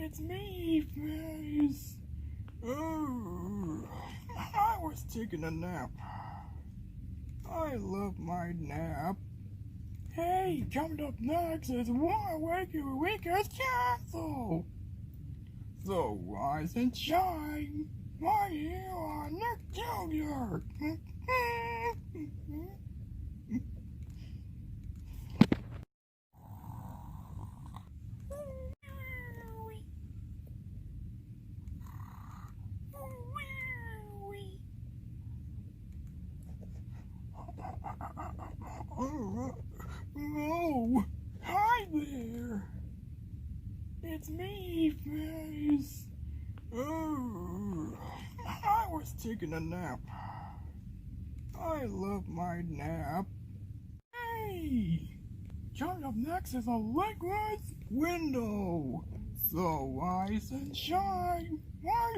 It's me, Face. Oh, I was taking a nap. I love my nap. Hey, coming up next is Why Wake Your Weakest Castle. So rise and shine while you are not failure. Oh, hi there. It's me, Face. Oh, I was taking a nap. I love my nap. Hey, coming up next is a liquid window. So rise and shine while